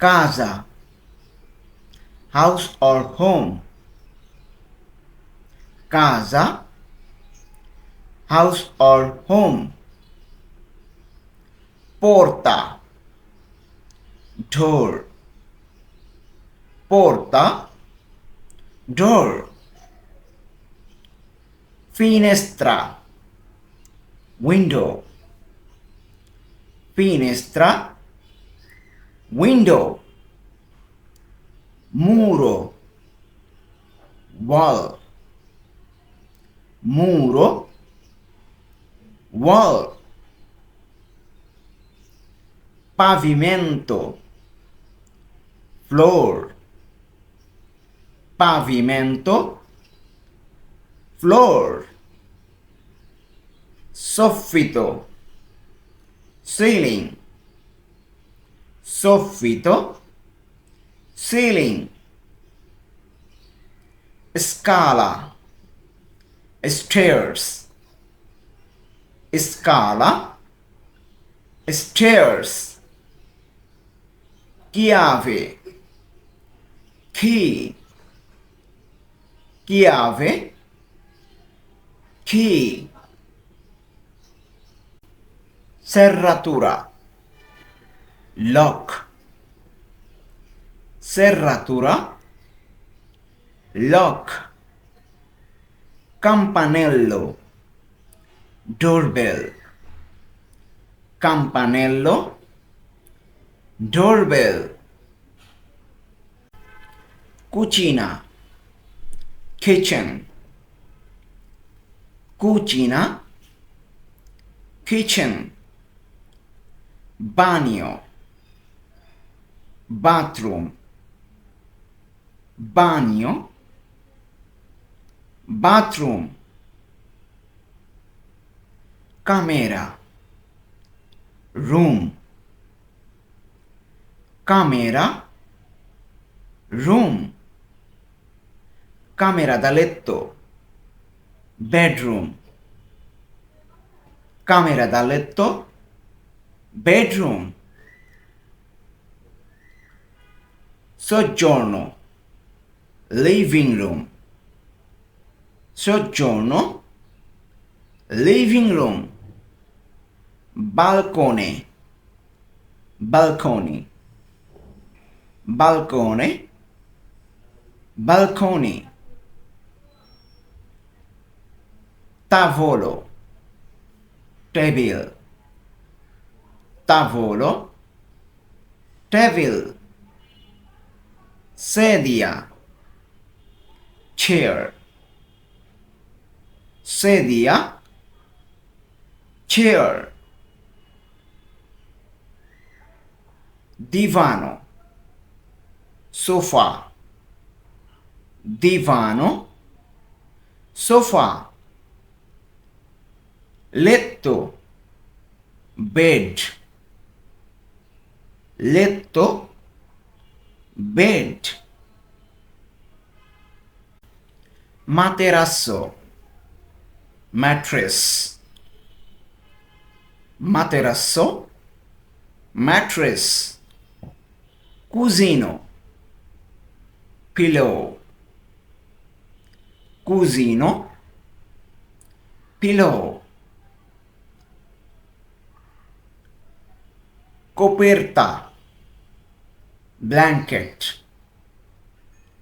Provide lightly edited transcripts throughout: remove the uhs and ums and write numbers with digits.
casa, house or home. Casa, house or home. Porta, door. Porta, door. Finestra, window. Finestra, window. Muro, wall. Muro, wall. Pavimento, floor. Pavimento, floor. Soffitto, ceiling. Soffitto, ceiling. Scala, stairs. Scala, stairs. Chiave, key. Chiave, key. Serratura, lock. Serratura, lock. Campanello, doorbell. Campanello, doorbell. Cucina, kitchen. Cucina, kitchen. Bagno, bathroom. Bagno, bathroom. Camera, room. Camera, room. Camera da letto, bedroom. Camera da letto, bedroom. Soggiorno, living room. Soggiorno, living room. Balcone, balcony. Balcone, balcony. Tavolo, table. Tavolo, table. Sedia, chair. Sedia, chair. Divano, sofa. Divano, sofa. Letto, bed. Letto, bed. Materasso, mattress. Materasso, mattress. Cusino, pillow. Cusino, pillow. Coperta, blanket.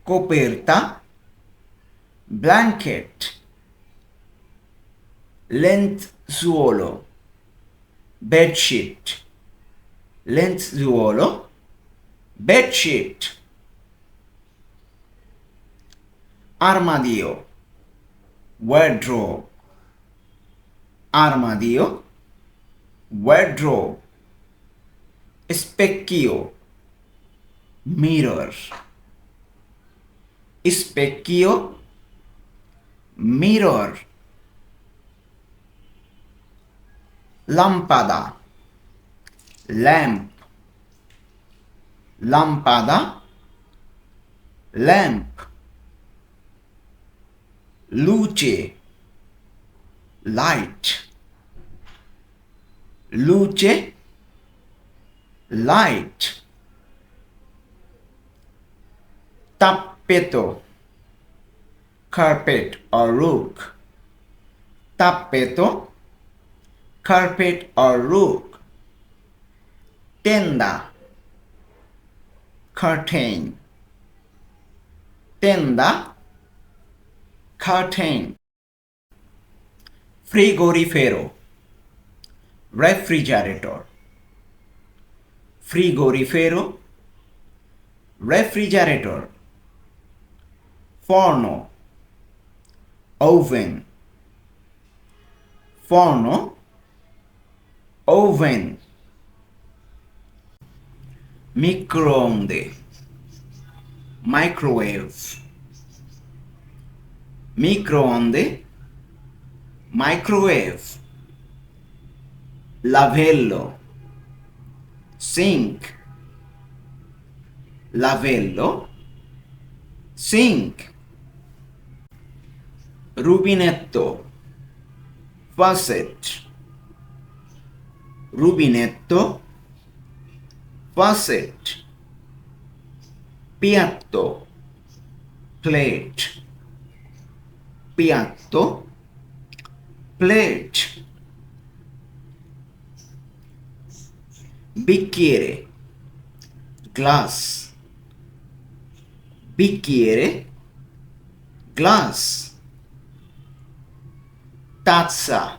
Coperta, blanket. Lenzuolo, bedsheet. Lenzuolo, bedsheet. Armadio, wardrobe. Armadio, wardrobe. Specchio, mirror. Specchio, mirror. Lampada, lamp. Lampada, lamp. Luce, light. Luce, light. tappeto, carpet or rug. Tappeto, carpet or rug. Tenda, curtain. Tenda, curtain. Frigorifero, refrigerator. Frigorifero, refrigerator. Forno, oven. Forno, oven. Microonde, microwave. Microonde, microwave. Lavello, sink. Lavello, sink. Rubinetto, faucet. Rubinetto, faucet. Piatto, plate. Piatto, plate. Bicchiere, glass. Bicchiere, glass. Tazza,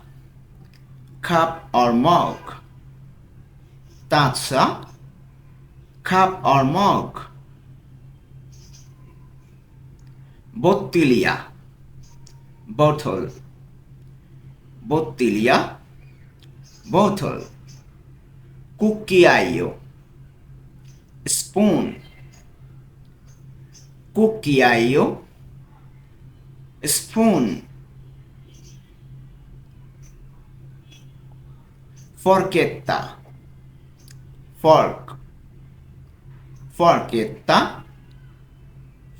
cup or mug. Tazza, cup or mug. Bottiglia, bottle. Bottiglia, bottle. Cucchiaio, spoon. Cucchiaio, spoon. Forchetta, fork. Forchetta,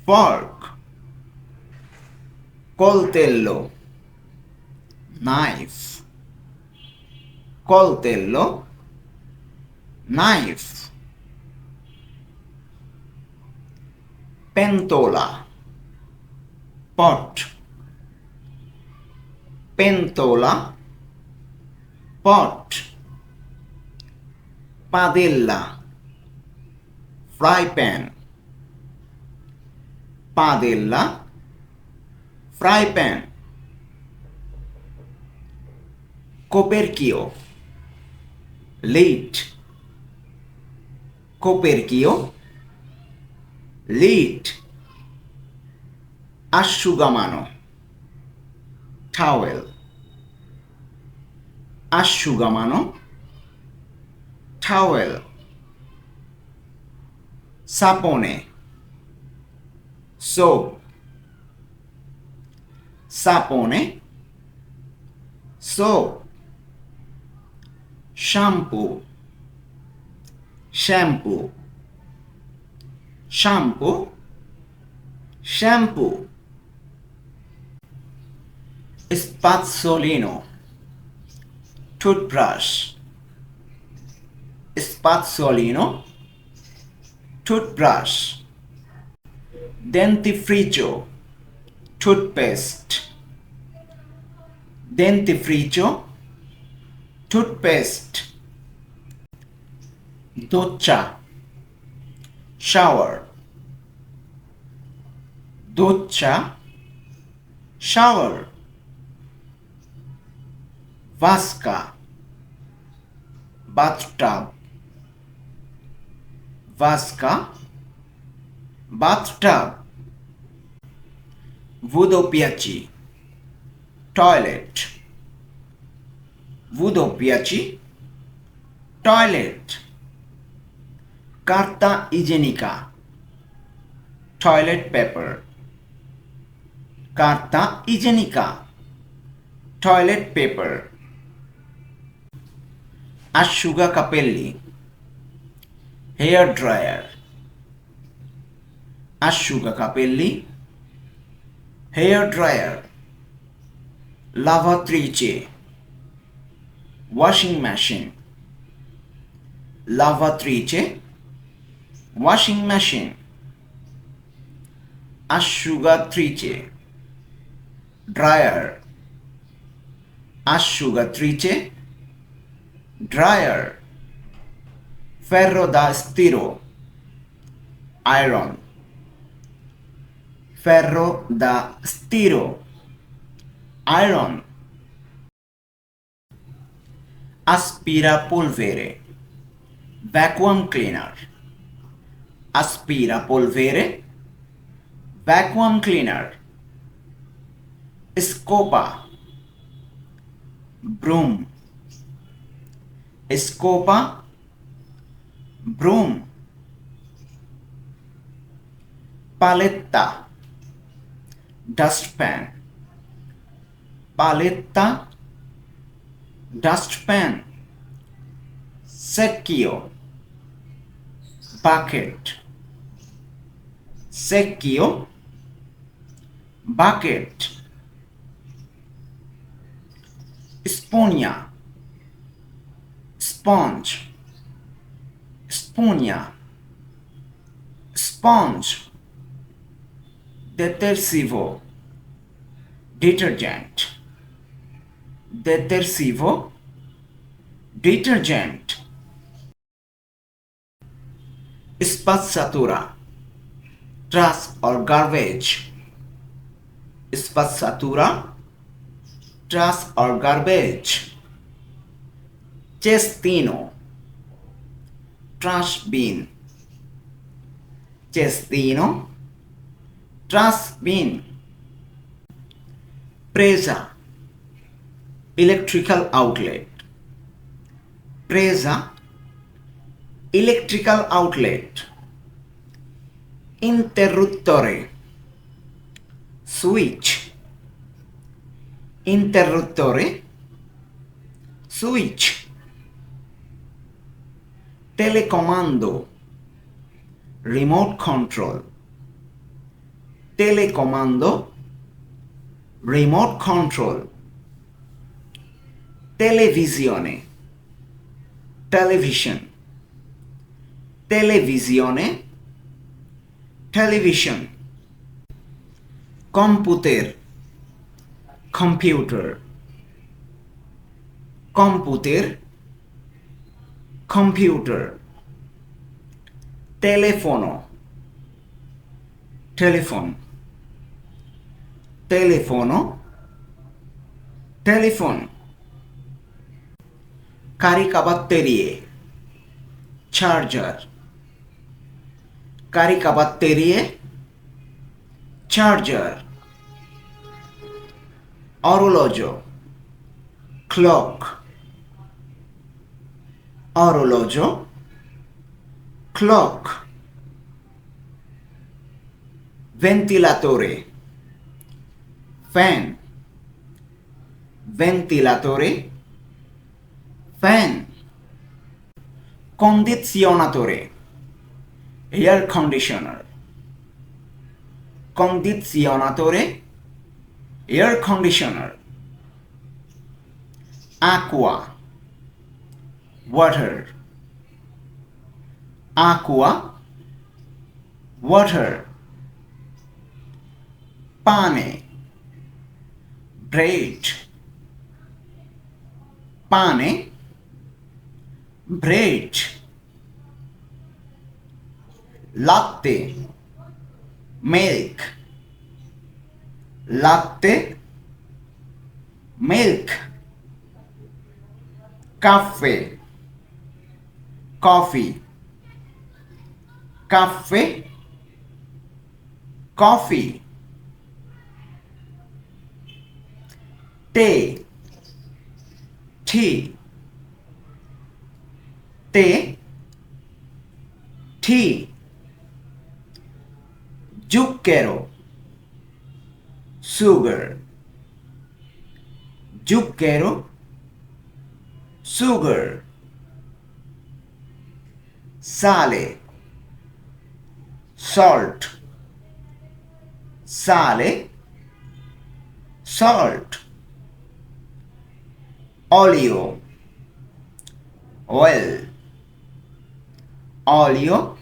fork. Coltello, knife. Coltello, knife. Pentola, pot. Pentola, pot. Padella, fry pan. Padella, fry pan. Coperchio, lid. Coperchio, lid. Asciugamano, towel. Asciugamano, towel. Sapone, soap. Sapone, soap. Shampoo, shampoo. Shampoo, shampoo. Spazzolino, toothbrush. Spazzolino, toothbrush. Dentifricio, toothpaste. Dentifricio, toothpaste. Doccia, shower. Doccia, shower. Vasca, bathtub. Vasca, bathtub. Vodopiaci, toilet. Vodopiaci, toilet. Carta igienica, toilet paper. Carta igienica, toilet paper. Asciugacapelli, hair dryer. Asciugacapelli, hair dryer. Lavatrice, washing machine. Lavatrice, washing machine. asciugatrice, dryer, asciugatrice, dryer, ferro da stiro, iron, ferro da stiro, iron, aspirapolvere, vacuum cleaner, aspirapolvere, vacuum cleaner, scopa, broom, scopa, broom, paletta, dustpan, paletta, dustpan, secchio, bucket, secchio, bucket, spugna, sponge, spugna, sponge, detersivo, detergent, detersivo, detergent, spazzatura, trash or garbage, spazzatura, trash or garbage, cestino, trash bin, cestino, trash bin, presa, electrical outlet, presa, electrical outlet, interruttore, switch, interruttore, switch, telecomando, remote control, telecomando, remote control, televisione, television, televisione, television, computer, computer, computer, computer, telefono, telephone, telefono, telephone, caricabatterie, charger, caricabatterie, charger, orologio, clock, orologio, clock, ventilatore, fan, ventilatore, fan, condizionatore, air conditioner, condizionatore, air conditioner, acqua, water, acqua, water, pane, bread, pane, bread, latte, milk, latte, milk, caffè, coffee, caffè, coffee, tea, tea, tea, tea, zucchero, sugar, zucchero, sugar, sale, salt, sale, salt, olio, oil, olio,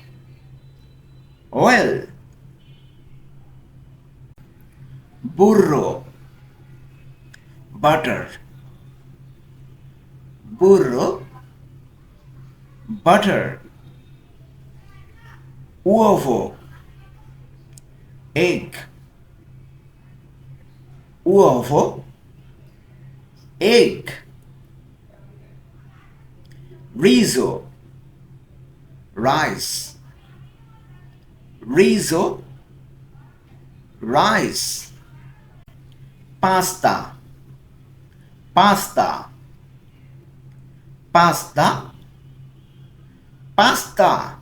oil, burro, butter, burro, butter, uovo, egg, uovo, egg, riso, rice, riso, rice, pasta, pasta, pasta, pasta,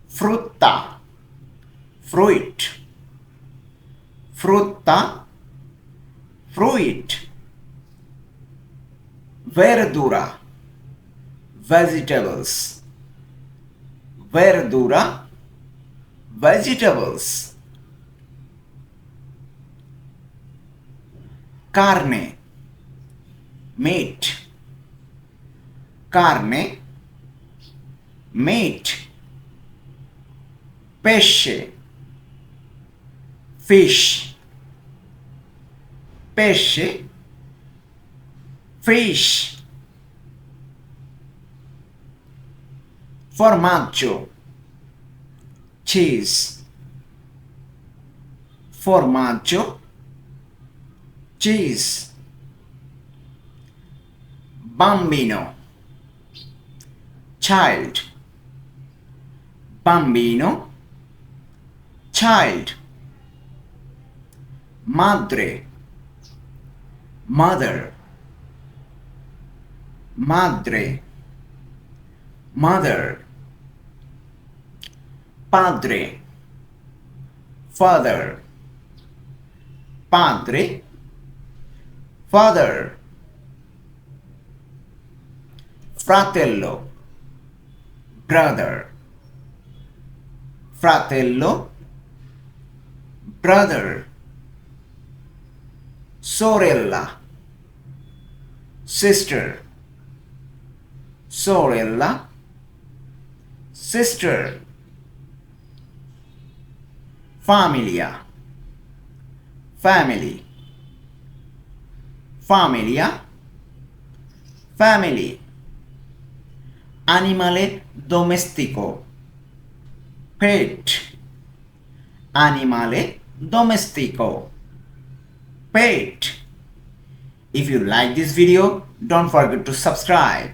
frutta, fruit, frutta, fruit, verdura, vegetables, verdura, vegetables, carne, meat, carne, meat, pesce, fish, pesce, fish, formaggio, cheese, formaggio, cheese, bambino, child, bambino, child, madre, mother, madre, mother, padre, father, padre, father, fratello, brother, fratello, brother, sorella, sister, sorella, sister, familia, family, familia, family, animale domestico, pet, animale domestico, pet. If you like this video, don't forget to subscribe.